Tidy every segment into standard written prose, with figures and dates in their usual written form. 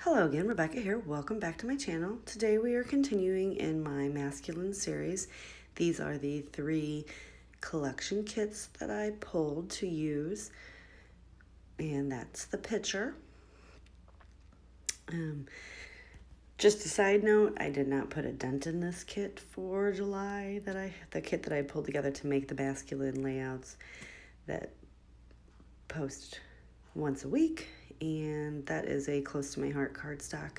Hello again, Rebecca here. Welcome back to my channel. Today we are continuing in my masculine series. These are the 3 collection kits that I pulled to use, and that's the picture. Just a side note, I did not put a dent in this kit for July. The kit that I pulled together to make the masculine layouts that post once a week, and that is a close to my heart cardstock.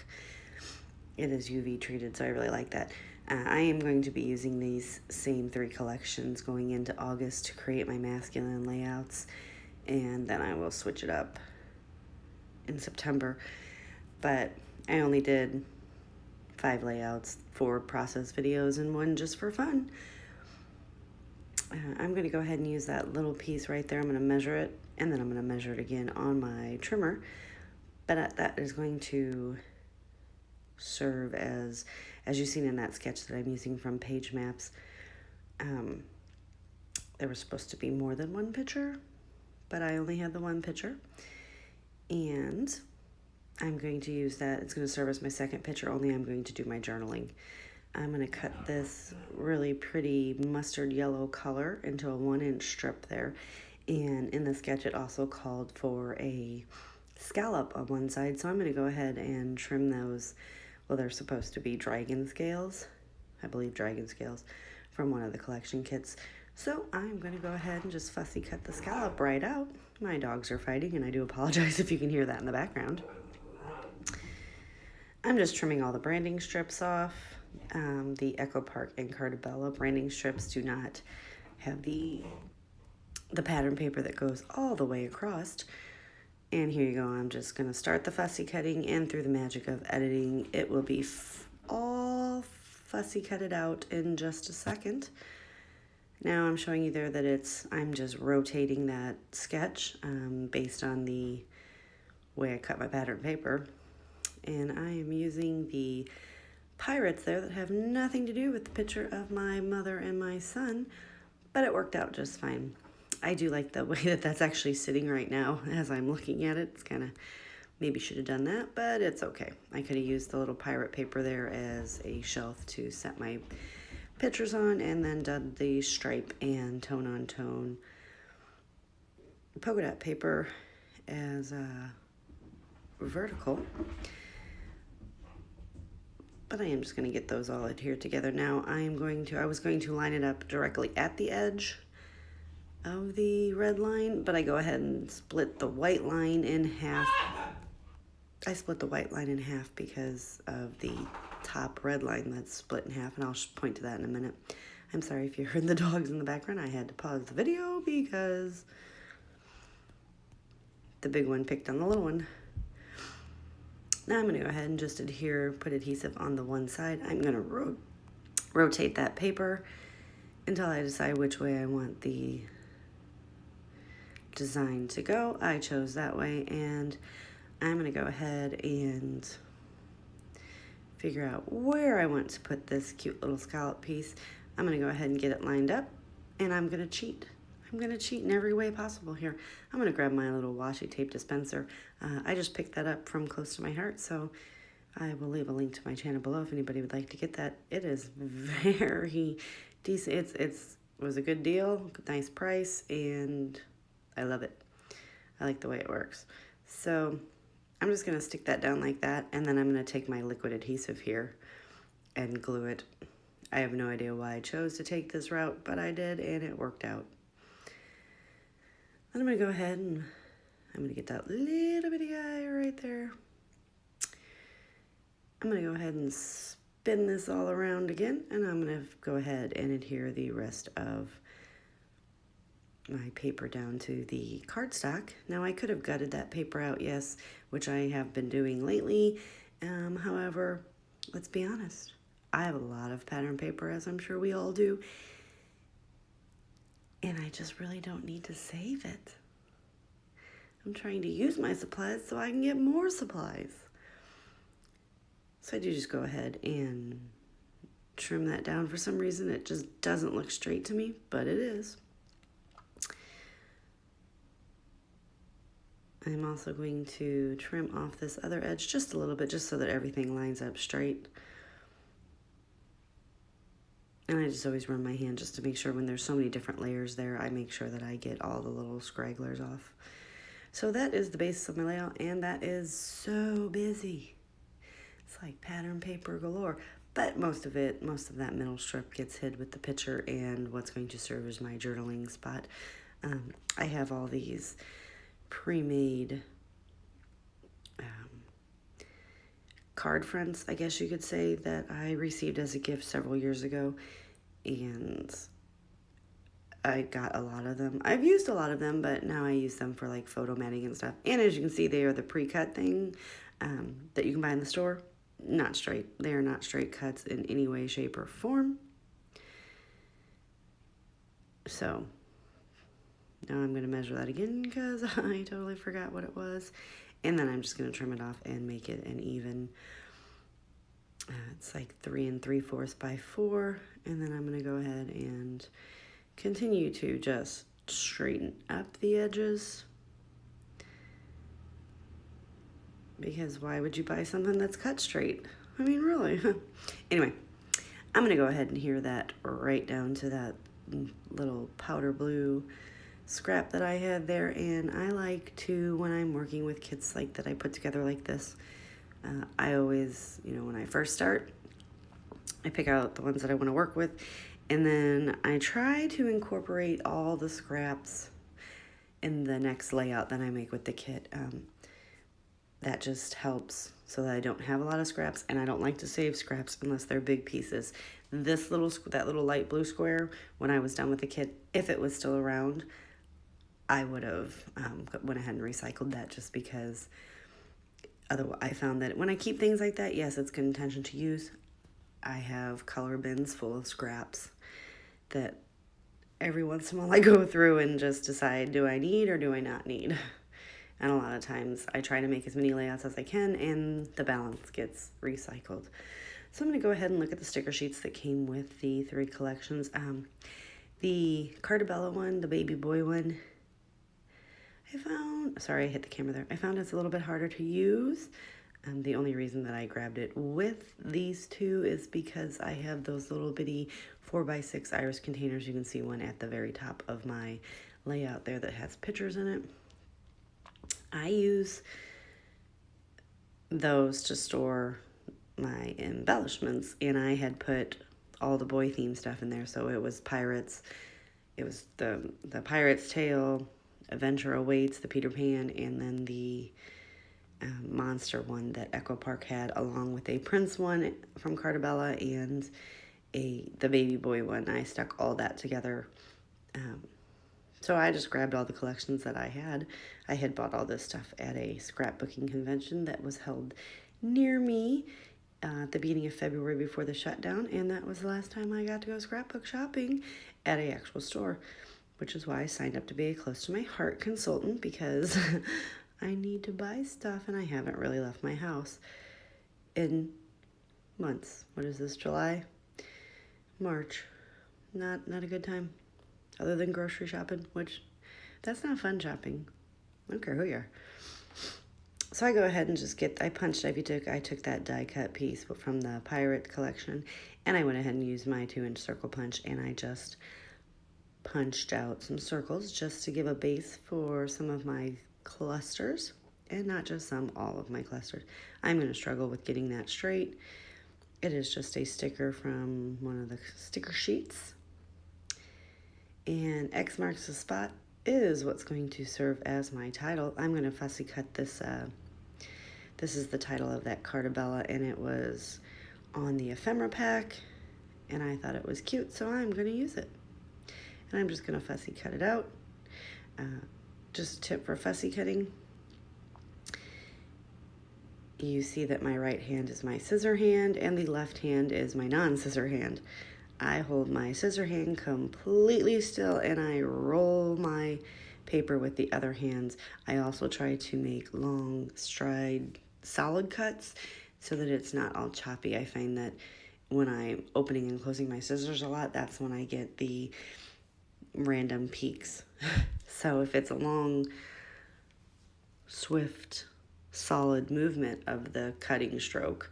It is UV treated, so I really like that. I am going to be using these same 3 collections going into August to create my masculine layouts, and then I will switch it up in September. But I only did 5 layouts, 4 process videos, and 1 just for fun. I'm going to go ahead and use that little piece right there. I'm going to measure it, and then I'm going to measure it again on my trimmer. But that is going to serve as you've seen in that sketch that I'm using from Page Maps. There was supposed to be more than 1 picture, but I only had the 1 picture. And I'm going to use that. It's going to serve as my second picture, only I'm going to do my journaling. I'm going to cut this really pretty mustard yellow color into a 1-inch strip there. And in the sketch, it also called for a scallop on one side. So I'm going to go ahead and trim those. Well, they're supposed to be dragon scales. I believe dragon scales from one of the collection kits. So I'm going to go ahead and just fussy cut the scallop right out. My dogs are fighting, and I do apologize if you can hear that in the background. I'm just trimming all the branding strips off. The Echo Park and Cartabella branding strips do not have the pattern paper that goes all the way across. And here you go. I'm just going to start the fussy cutting, and through the magic of editing, it will be all fussy cutted out in just a second. Now I'm showing you there that I'm just rotating that sketch based on the way I cut my pattern paper. And I am using the pirates there that have nothing to do with the picture of my mother and my son, but it worked out just fine. I do like the way that that's actually sitting right now as I'm looking at it. It's kind of, maybe should have done that, but it's okay. I could have used the little pirate paper there as a shelf to set my pictures on, and then done the stripe and tone-on-tone polka dot paper as vertical. But I am just going to get those all adhered together. Now I was going to line it up directly at the edge of the red line, but I go ahead and split the white line in half. I split the white line in half because of the top red line that's split in half, and I'll point to that in a minute. I'm sorry if you heard the dogs in the background. I had to pause the video because the big one picked on the little one. Now I'm going to go ahead and just put adhesive on the one side. I'm going to rotate that paper until I decide which way I want the design to go. I chose that way, and I'm going to go ahead and figure out where I want to put this cute little scallop piece. I'm going to go ahead and get it lined up, and I'm going to cheat. I'm going to cheat in every way possible here. I'm going to grab my little washi tape dispenser. I just picked that up from Close to My Heart, so I will leave a link to my channel below if anybody would like to get that. It is very decent. It was a good deal, nice price, and I love it. I like the way it works. So I'm just going to stick that down like that, and then I'm going to take my liquid adhesive here and glue it. I have no idea why I chose to take this route, but I did, and it worked out. Then I'm going to go ahead and I'm going to get that little bitty guy right there. I'm going to go ahead and spin this all around again, and I'm going to go ahead and adhere the rest of my paper down to the cardstock. Now I could have gutted that paper out, yes, which I have been doing lately. However, let's be honest, I have a lot of pattern paper, as I'm sure we all do, and I just really don't need to save it. I'm trying to use my supplies so I can get more supplies. So I do just go ahead and trim that down. For some reason, it just doesn't look straight to me, but it is. I'm also going to trim off this other edge just a little bit, just so that everything lines up straight. And I just always run my hand just to make sure when there's so many different layers there, I make sure that I get all the little scragglers off. So that is the basis of my layout, and that is so busy. It's like pattern paper galore. But most of that middle strip gets hid with the picture and what's going to serve as my journaling spot. I have all these pre-made card fronts, I guess you could say, that I received as a gift several years ago, and I got a lot of them. I've used a lot of them, but now I use them for like photo matting and stuff. And as you can see, they are the pre-cut thing that you can buy in the store. Not straight. They are not straight cuts in any way, shape, or form. So now I'm going to measure that again because I totally forgot what it was. And then I'm just going to trim it off and make it an even. It's like 3 3/4 by 4. And then I'm going to go ahead and continue to just straighten up the edges. Because why would you buy something that's cut straight? I mean, really. Anyway, I'm going to go ahead and hear that right down to that little powder blue scrap that I had there. And I like to, when I'm working with kits like that I put together like this, I always, when I first start, I pick out the ones that I want to work with. And then I try to incorporate all the scraps in the next layout that I make with the kit. That just helps so that I don't have a lot of scraps, and I don't like to save scraps unless they're big pieces. That little light blue square, when I was done with the kit, if it was still around, I would have went ahead and recycled that, just because otherwise I found that when I keep things like that, yes, it's good intention to use. I have color bins full of scraps that every once in a while I go through and just decide, do I need or do I not need? And a lot of times I try to make as many layouts as I can, and the balance gets recycled. So I'm going to go ahead and look at the sticker sheets that came with the 3 collections. The Cartabella one, the baby boy one, sorry I hit the camera there. I found it's a little bit harder to use. The only reason that I grabbed it with these 2 is because I have those little bitty 4x6 iris containers. You can see one at the very top of my layout there that has pictures in it. I use those to store my embellishments, and I had put all the boy theme stuff in there. So it was pirates, it was the pirate's tail, Adventure Awaits, the Peter Pan, and then the monster one that Echo Park had, along with a Prince one from Cartabella and the baby boy one. I stuck all that together. So I just grabbed all the collections that I had. I had bought all this stuff at a scrapbooking convention that was held near me at the beginning of February before the shutdown, and that was the last time I got to go scrapbook shopping at an actual store, which is why I signed up to be a close to my heart consultant, because I need to buy stuff and I haven't really left my house in months. What is this, July? March. Not a good time. Other than grocery shopping, which that's not fun shopping. I don't care who you are. So I go ahead and just I took that die cut piece from the pirate collection, and I went ahead and used my 2-inch circle punch, and I just punched out some circles just to give a base for some of my clusters, and not just some, all of my clusters. I'm going to struggle with getting that straight. It is just a sticker from one of the sticker sheets. And X marks the spot is what's going to serve as my title. I'm going to fussy cut this. This is the title of that Cartabella, and it was on the ephemera pack, and I thought it was cute, so I'm going to use it. And I'm just going to fussy cut it out. Just a tip for fussy cutting. You see that my right hand is my scissor hand, and the left hand is my non-scissor hand. I hold my scissor hand completely still, and I roll my paper with the other hands. I also try to make long stride solid cuts so that it's not all choppy. I find that when I'm opening and closing my scissors a lot, that's when I get the random peaks. So if it's a long swift, solid movement of the cutting stroke.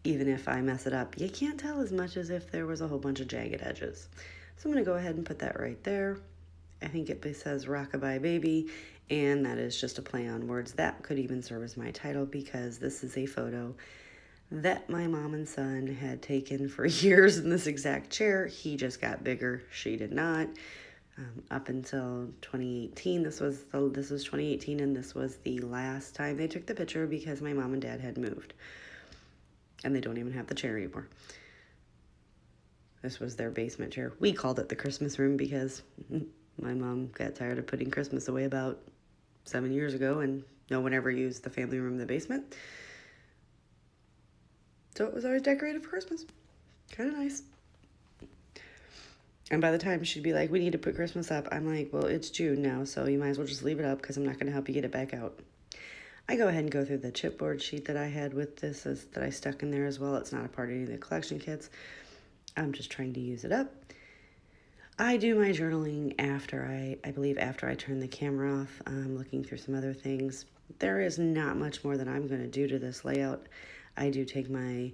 Even if I mess it up, you can't tell as much as if there was a whole bunch of jagged edges. So I'm going to go ahead and put that right there. I think it says Rockabye Baby, and that is just a play on words. That could even serve as my title because this is a photo that my mom and son had taken for years in this exact chair. He just got bigger. She did not. Up until 2018, this was 2018, and this was the last time they took the picture because my mom and dad had moved, and they don't even have the chair anymore. This was their basement chair. We called it the Christmas room because my mom got tired of putting Christmas away about 7 years ago, and no one ever used the family room in the basement. So it was always decorated for Christmas. Kind of nice. And by the time she'd be like, we need to put Christmas up, I'm like, well, it's June now, so you might as well just leave it up because I'm not going to help you get it back out. I go ahead and go through the chipboard sheet that I had with this that I stuck in there as well. It's not a part of any of the collection kits. I'm just trying to use it up. I do my journaling after after I turn the camera off. I'm looking through some other things. There is not much more that I'm going to do to this layout. I do take my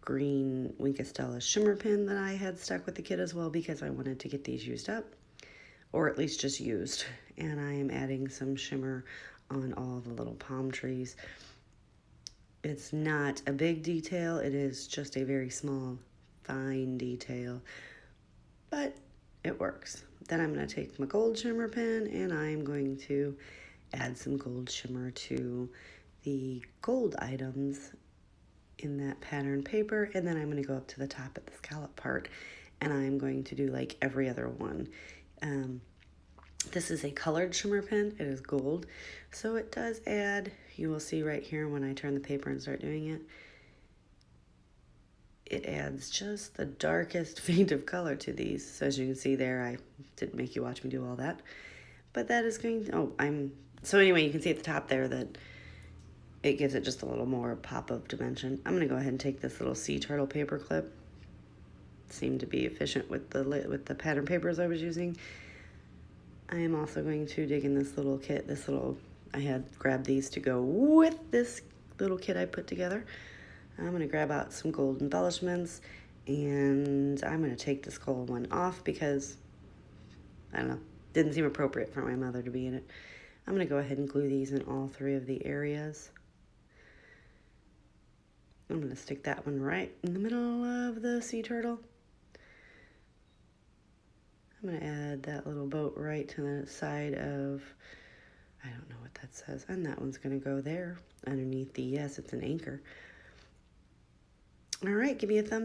green Wink Estella shimmer pin that I had stuck with the kit as well because I wanted to get these used up, or at least just used. And I am adding some shimmer on all the little palm trees. It's not a big detail. It is just a very small, fine detail, but it works. Then I'm going to take my gold shimmer pen and I'm going to add some gold shimmer to the gold items in that pattern paper, and then I'm going to go up to the top at the scallop part, and I'm going to do like every other one. This is a colored shimmer pen. It is gold, so it does add, you will see right here when I turn the paper and start doing it, it adds just the darkest faint of color to these. So as you can see there, I didn't make you watch me do all that, but that is going to, so anyway, you can see at the top there that it gives it just a little more pop of dimension. I'm going to go ahead and take this little sea turtle paper clip. It seemed to be efficient with the pattern papers I was using. I am also going to dig in this little kit. I had grabbed these to go with this little kit I put together. I'm going to grab out some gold embellishments, and I'm going to take this gold one off because, I don't know, didn't seem appropriate for my mother to be in it. I'm going to go ahead and glue these in all three of the areas. I'm going to stick that one right in the middle of the sea turtle. I'm going to add that little boat right to the side of, I don't know what that says, and that one's going to go there underneath the, yes, it's an anchor. All right, give me a thumbs